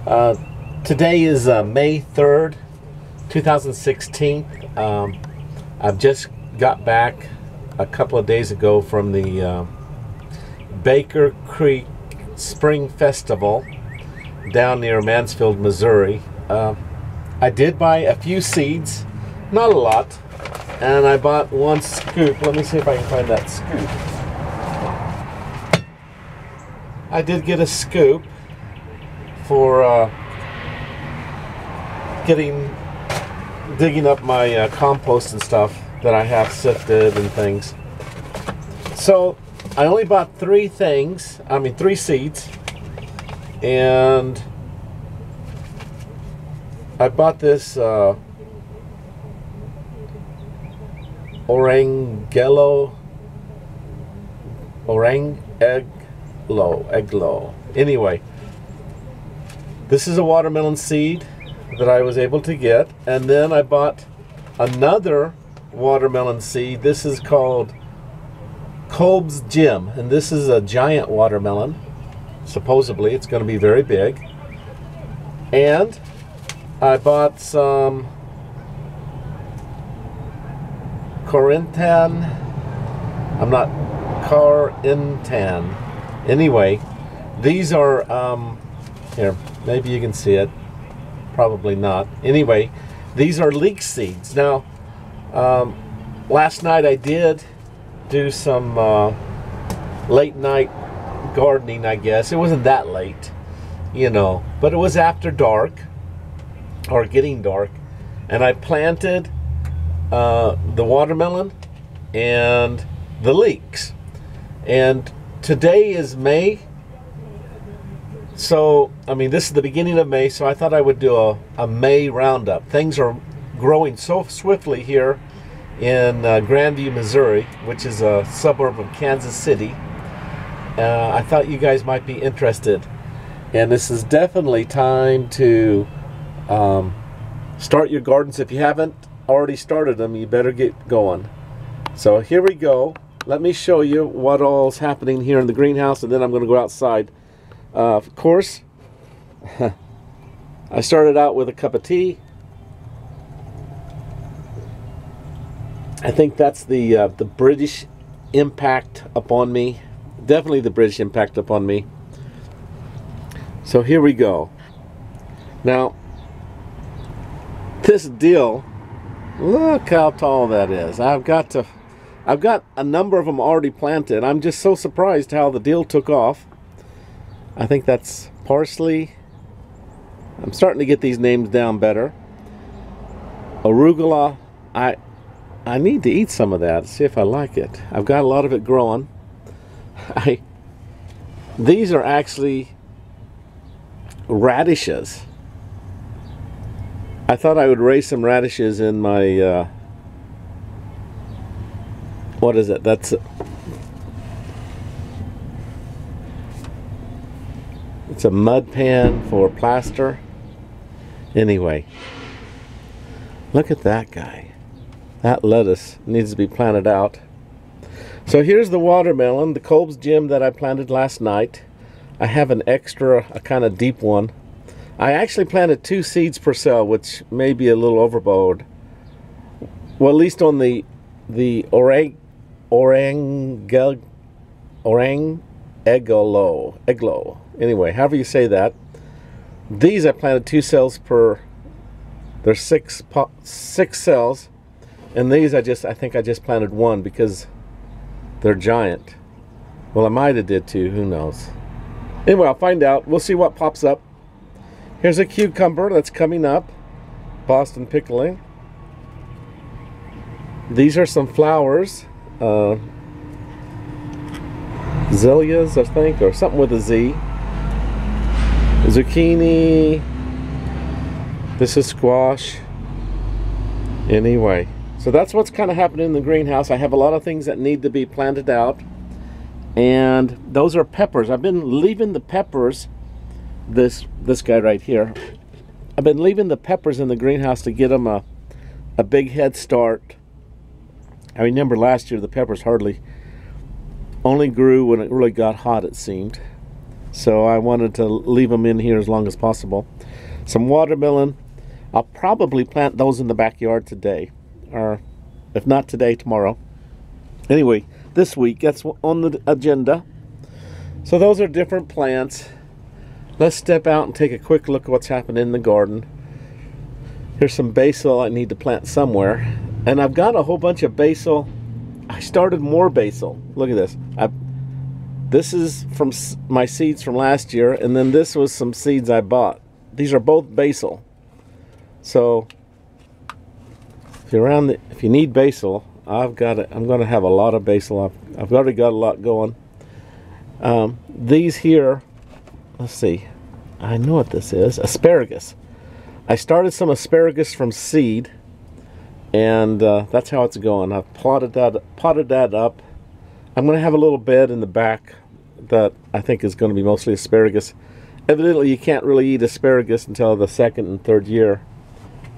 Uh, Today is May 3rd, 2016. I've just got back a couple of days ago from the Baker Creek Spring Festival down near Mansfield, Missouri. I did buy a few seeds, not a lot, and I bought one scoop. Let me see if I can find that scoop. I did get a scoop for digging up my compost and stuff that I have sifted and things. So I only bought three seeds, and I bought this Orangeglo. Anyway, this is a watermelon seed that I was able to get, and then I bought another watermelon seed. This is called Kolb's Gem, and this is a giant watermelon. Supposedly it's going to be very big. And I bought some Carentan. Carentan. Anyway, these are here, maybe you can see it. Probably not. Anyway, these are Leeks seeds. Now, last night I did do some late night gardening, I guess. It wasn't that late, you know, but it was after dark, or getting dark, and I planted the watermelon and the leeks. And today is May. So, this is the beginning of May, so I thought I would do a May roundup. Things are growing so swiftly here in Grandview, Missouri, which is a suburb of Kansas City. I thought you guys might be interested. And this is definitely time to start your gardens. If you haven't already started them, you better get going. So here we go. Let me show you what all's happening here in the greenhouse, and then I'm going to go outside. Of course, I started out with a cup of tea. I think that's the British impact upon me. Definitely the British impact upon me. So here we go. Now, this dill, look how tall that is. I've got a number of them already planted. I'm just so surprised how the dill took off. I think that's parsley. I'm starting to get these names down better. Arugula. I need to eat some of that, see if I like it. I've got a lot of it growing. These are actually radishes. I thought I would raise some radishes in my what is it? It's a mud pan for plaster. Anyway, look at that guy. That lettuce needs to be planted out. So here's the watermelon, the Kolb's Gem that I planted last night. I have an extra, a kind of deep one. I actually planted 2 seeds per cell, which may be a little overboard. Well, at least on the Orangeglo. Anyway, however you say that. These I planted 2 cells per. There's 6 cells, and these I think I just planted 1 because they're giant. Well, I might have did 2. Who knows? Anyway, I'll find out. We'll see what pops up. Here's a cucumber that's coming up. Boston pickling. These are some flowers. Azaleas, I think, or something with a Z. Zucchini. This is squash. Anyway, so that's what's kind of happening in the greenhouse. I have a lot of things that need to be planted out, and those are peppers. I've been leaving the peppers. This guy right here. I've been leaving the peppers in the greenhouse to get them a big head start. I remember last year the peppers only grew when it really got hot, it seemed. So I wanted to leave them in here as long as possible. Some watermelon. I'll probably plant those in the backyard today, or if not today, tomorrow. Anyway, this week, that's on the agenda. So those are different plants. Let's step out and take a quick look at what's happening in the garden. Here's some basil I need to plant somewhere. And I've got a whole bunch of basil. I started more basil. Look at this. This is from my seeds from last year, and then this was some seeds I bought. These are both basil. So if you're around, if you need basil, I'm going to have a lot of basil. I've already got a lot going. These here, let's see. I know what this is. Asparagus. I started some asparagus from seed, and that's how it's going. I've potted that up. I'm going to have a little bed in the back that I think is going to be mostly asparagus. Evidently, you can't really eat asparagus until the second and third year.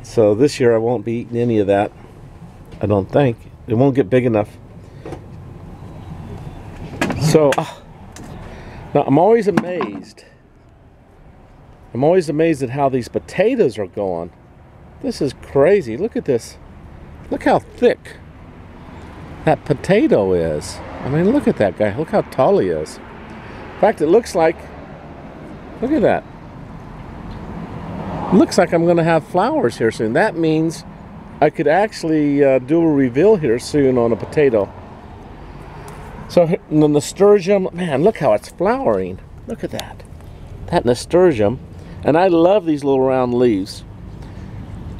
So this year I won't be eating any of that. I don't think. It won't get big enough. So, now I'm always amazed. I'm always amazed at how these potatoes are going. This is crazy. Look at this. Look how thick that potato is. I mean, look at that guy. Look how tall he is. In fact, it looks like, look at that. It looks like I'm going to have flowers here soon. That means I could actually do a reveal here soon on a potato. So the nasturtium, man, look how it's flowering. Look at that. That nasturtium. And I love these little round leaves.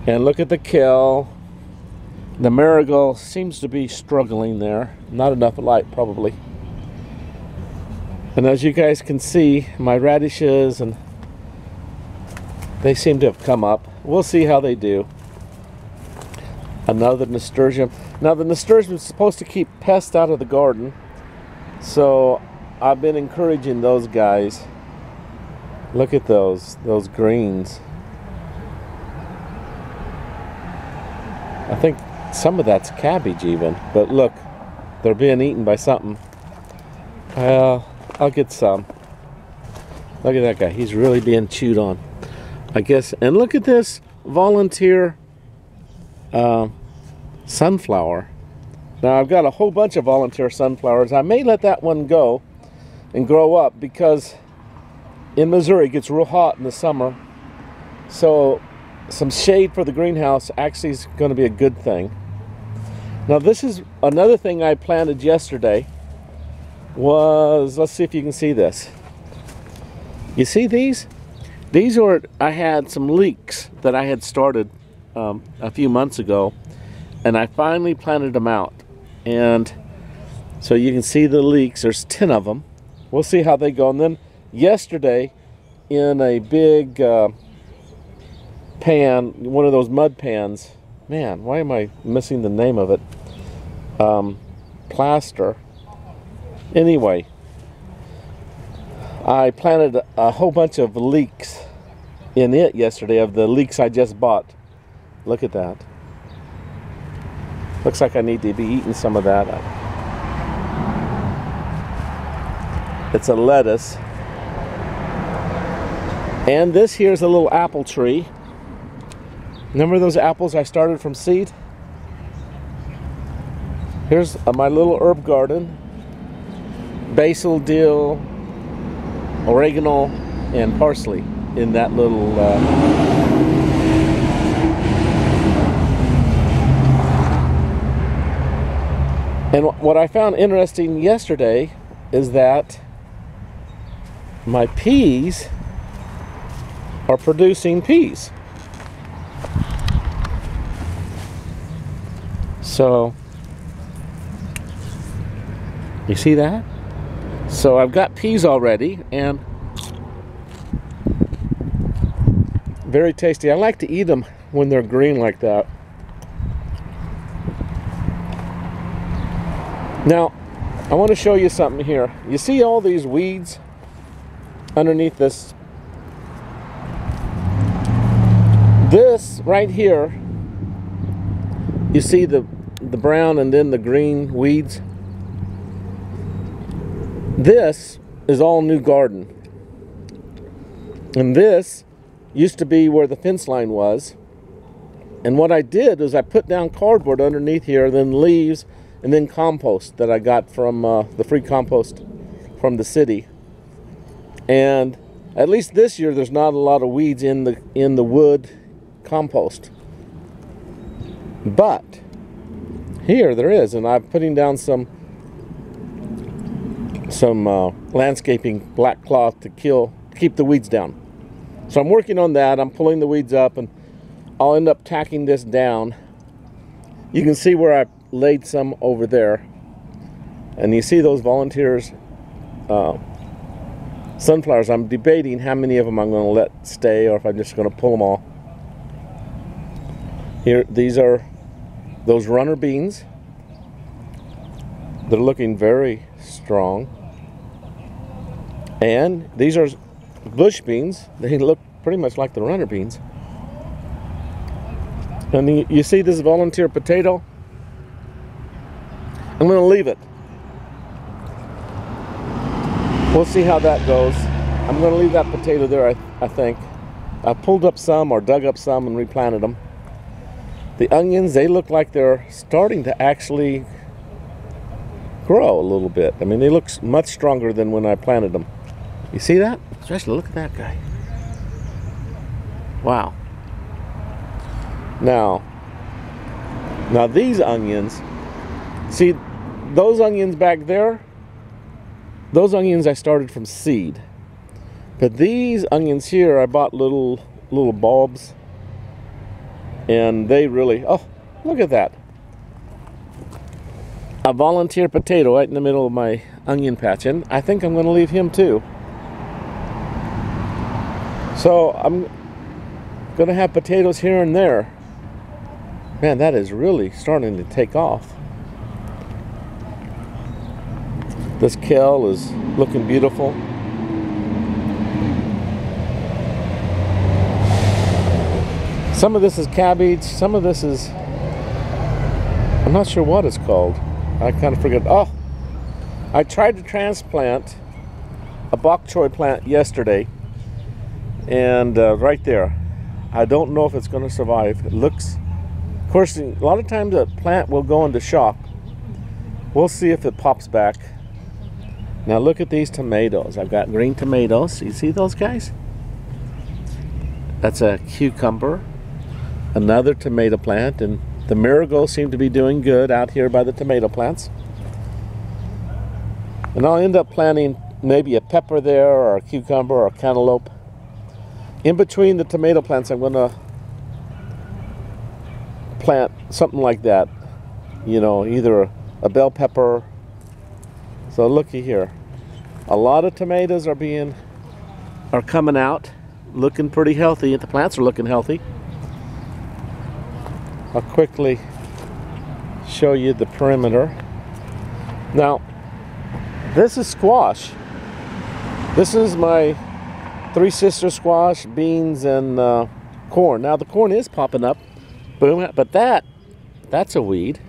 And look at the kale. The marigold seems to be struggling there. Not enough light, probably. And as you guys can see, my radishes, and they seem to have come up. We'll see how they do. Another nasturtium. Now the nasturtium is supposed to keep pests out of the garden, so I've been encouraging those guys. Look at those greens. I think some of that's cabbage even, but look, they're being eaten by something. I'll get some. Look at that guy. He's really being chewed on, I guess. And look at this volunteer sunflower. Now I've got a whole bunch of volunteer sunflowers. I may let that one go and grow up, because in Missouri it gets real hot in the summer. So some shade for the greenhouse actually is going to be a good thing. Now this is another thing I planted yesterday. Let's see if you can see this. You see these? These are, I had some leeks that I had started a few months ago, and I finally planted them out. And so you can see the leeks. There's 10 of them. We'll see how they go. And then yesterday, in a big pan, one of those mud pans, man, why am I missing the name of it? Plaster. Anyway, I planted a whole bunch of leeks in it yesterday, of the leeks I just bought. Look at that. Looks like I need to be eating some of that. It's a lettuce. And this here's a little apple tree. Remember those apples I started from seed? Here's my little herb garden. Basil, dill, oregano, and parsley in that little and what I found interesting yesterday is that my peas are producing peas. So you see that? So I've got peas already, and very tasty. I like to eat them when they're green like that. Now, I want to show you something here. You see all these weeds underneath this? This right here, you see the brown and then the green weeds? This is all new garden. And this used to be where the fence line was. And what I did is I put down cardboard underneath here, then leaves, and then compost that I got from the free compost from the city. And at least this year, there's not a lot of weeds in the wood compost. But here there is, and I'm putting down some landscaping black cloth to keep the weeds down. So I'm working on that. I'm pulling the weeds up, and I'll end up tacking this down. You can see where I laid some over there, and you see those volunteers sunflowers. I'm debating how many of them I'm going to let stay, or if I'm just going to pull them all. Here, these are those runner beans. They're looking very strong. And these are bush beans. They look pretty much like the runner beans. And you see this volunteer potato? I'm going to leave it. We'll see how that goes. I'm going to leave that potato there, I think. I pulled up some or dug up some and replanted them. The onions, they look like they're starting to actually grow a little bit. I mean, they look much stronger than when I planted them. You see that? Especially look at that guy. Wow. Now these onions, see those onions back there, those onions I started from seed. But these onions here, I bought little bulbs, and they really, oh, look at that. A volunteer potato right in the middle of my onion patch, and I think I'm going to leave him too. So I'm going to have potatoes here and there. Man, that is really starting to take off. This kale is looking beautiful. Some of this is cabbage, some of this is, I'm not sure what it's called. I kind of forget. Oh, I tried to transplant a bok choy plant yesterday, and right there, I don't know if it's going to survive. It looks, of course, a lot of times a plant will go into shock. We'll see if it pops back. Now look at these tomatoes. I've got green tomatoes. You see those guys? That's a cucumber. Another tomato plant, and the marigolds seem to be doing good out here by the tomato plants. And I'll end up planting maybe a pepper there, or a cucumber, or a cantaloupe. In between the tomato plants, I'm going to plant something like that. You know, either a bell pepper. So looky here. A lot of tomatoes are coming out, looking pretty healthy. The plants are looking healthy. I'll quickly show you the perimeter. Now, this is squash. This is my Three Sister squash, beans, and corn. Now the corn is popping up, boom! But that's a weed.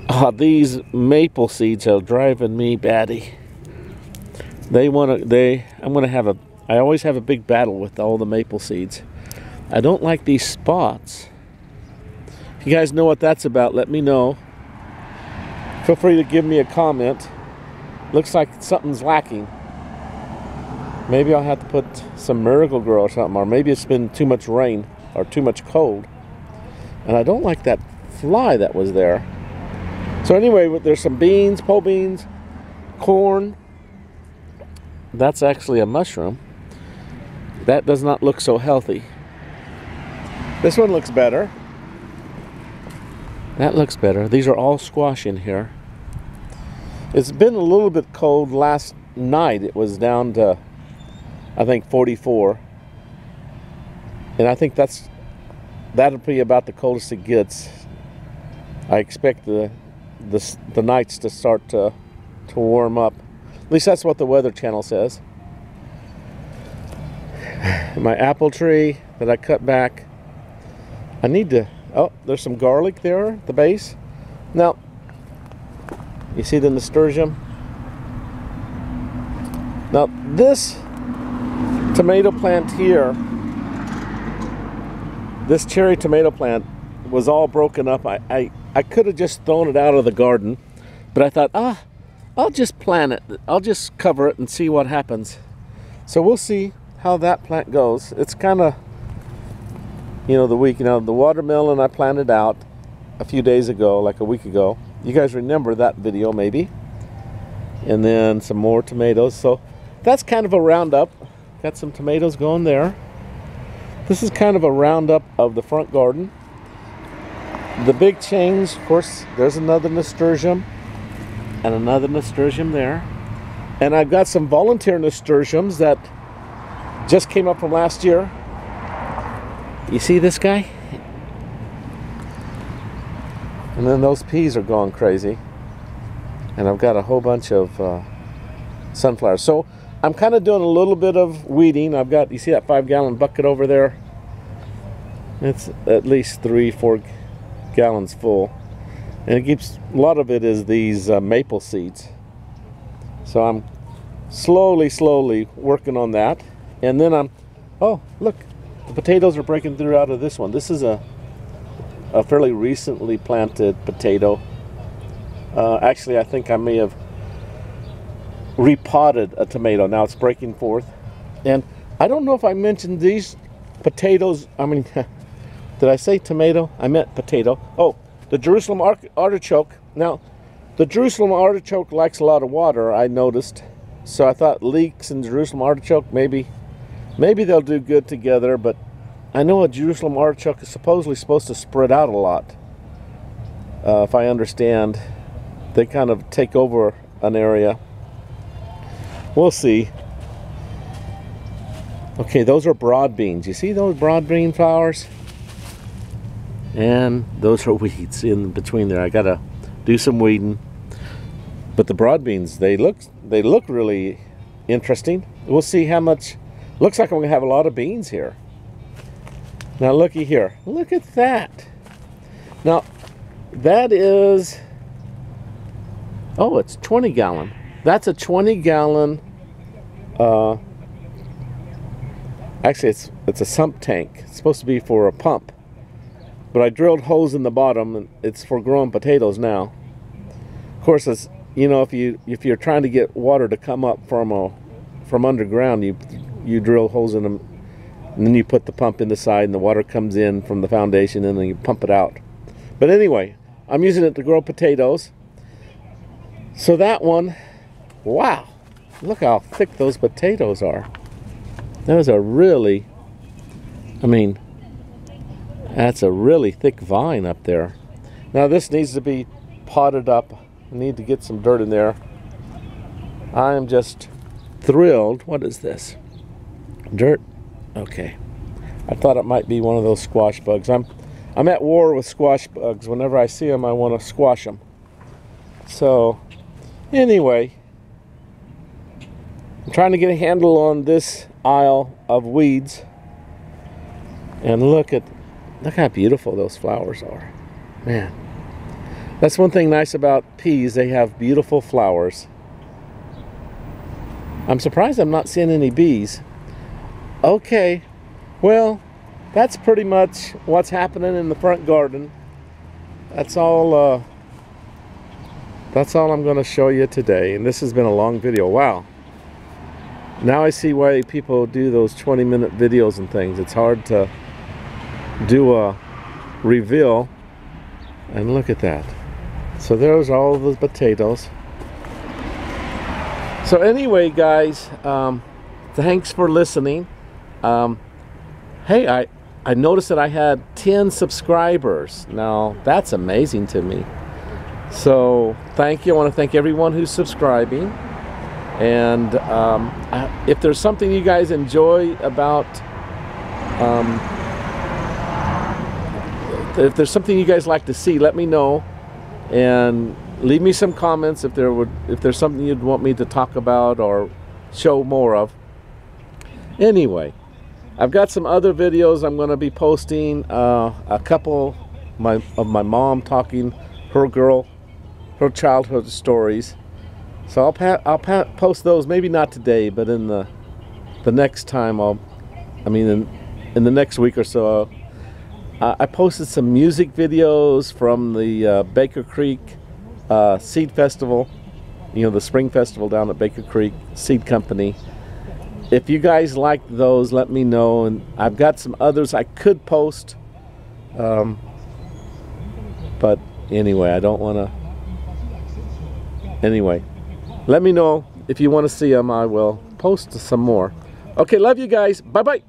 Oh, these maple seeds are driving me batty. I always have a big battle with all the maple seeds. I don't like these spots. If you guys know what that's about, let me know. Feel free to give me a comment. Looks like something's lacking. Maybe I'll have to put some Marigold-Gro or something, or maybe it's been too much rain or too much cold. And I don't like that fly that was there. So anyway, there's some beans, pole beans, corn. That's actually a mushroom. That does not look so healthy. This one looks better. That looks better. These are all squash in here. It's been a little bit cold. Last night it was down to, I think, 44. And I think that'll be about the coldest it gets. I expect the nights to start to warm up. At least that's what the Weather Channel says. My apple tree that I cut back. I need to, oh, there's some garlic there at the base. Now, you see the nasturtium? Now this tomato plant here, this cherry tomato plant was all broken up. I could have just thrown it out of the garden, but I thought, I'll just plant it. I'll just cover it and see what happens. So we'll see how that plant goes. It's kind of, the watermelon I planted out a few days ago, like a week ago. You guys remember that video maybe. And then some more tomatoes. So that's kind of a roundup. Got some tomatoes going there. This is kind of a roundup of the front garden. The big change, of course, there's another nasturtium and another nasturtium there. And I've got some volunteer nasturtiums that just came up from last year. You see this guy? And then those peas are going crazy. And I've got a whole bunch of sunflowers. So I'm kind of doing a little bit of weeding. I've got, you see that 5-gallon bucket over there? It's at least 3-4 gallons full. And it keeps, a lot of it is these maple seeds. So I'm slowly working on that. And then oh, look, the potatoes are breaking through out of this one. This is a fairly recently planted potato. Actually, I think I may have repotted a tomato. Now it's breaking forth. And I don't know if I mentioned these potatoes. I mean, did I say tomato? I meant potato. Oh, the Jerusalem artichoke. Now, the Jerusalem artichoke likes a lot of water, I noticed. So I thought leeks and Jerusalem artichoke, maybe they'll do good together. But I know a Jerusalem artichoke is supposedly supposed to spread out a lot. If I understand, they kind of take over an area. We'll see. Okay, those are broad beans. You see those broad bean flowers? And those are weeds in between there. I gotta do some weeding. But the broad beans, they look really interesting. We'll see how much. Looks like I'm gonna have a lot of beans here. Now looky here. Look at that. Now that is, oh, it's 20-gallon. That's a 20-gallon. Actually, it's a sump tank. It's supposed to be for a pump, but I drilled holes in the bottom, and it's for growing potatoes now. Of course, it's, if you're trying to get water to come up from underground, you drill holes in them, and then you put the pump in the side, and the water comes in from the foundation, and then you pump it out. But anyway, I'm using it to grow potatoes. So that one, wow, look how thick those potatoes are. Those are really, that's a really thick vine up there. Now this needs to be potted up. I need to get some dirt in there. I am just thrilled. What is this? Dirt? Okay. I thought it might be one of those squash bugs. I'm at war with squash bugs. Whenever I see them, I want to squash them. So, anyway, I'm trying to get a handle on this aisle of weeds. And look how beautiful those flowers are. Man. That's one thing nice about peas. They have beautiful flowers. I'm surprised I'm not seeing any bees. Okay. Well, that's pretty much what's happening in the front garden. That's all I'm going to show you today. And this has been a long video. Wow. Now I see why people do those 20-minute videos and things. It's hard to do a reveal. And look at that. So there's all of the potatoes. So anyway, guys, thanks for listening. Hey, I noticed that I had 10 subscribers. Now, that's amazing to me. So thank you. I want to thank everyone who's subscribing. And if there's something you guys enjoy about, if there's something you guys like to see, let me know. And leave me some comments if there's something you'd want me to talk about or show more of. Anyway, I've got some other videos I'm going to be posting. A couple of my mom talking her childhood stories. So I'll post those, maybe not today, but in the the next time in the next week or so, I posted some music videos from the Baker Creek Seed Festival, you know, the spring festival down at Baker Creek Seed Company. If you guys like those, let me know. And I've got some others I could post, but anyway, I don't want to. Anyway, let me know if you want to see them. I will post some more. Okay, love you guys. Bye bye.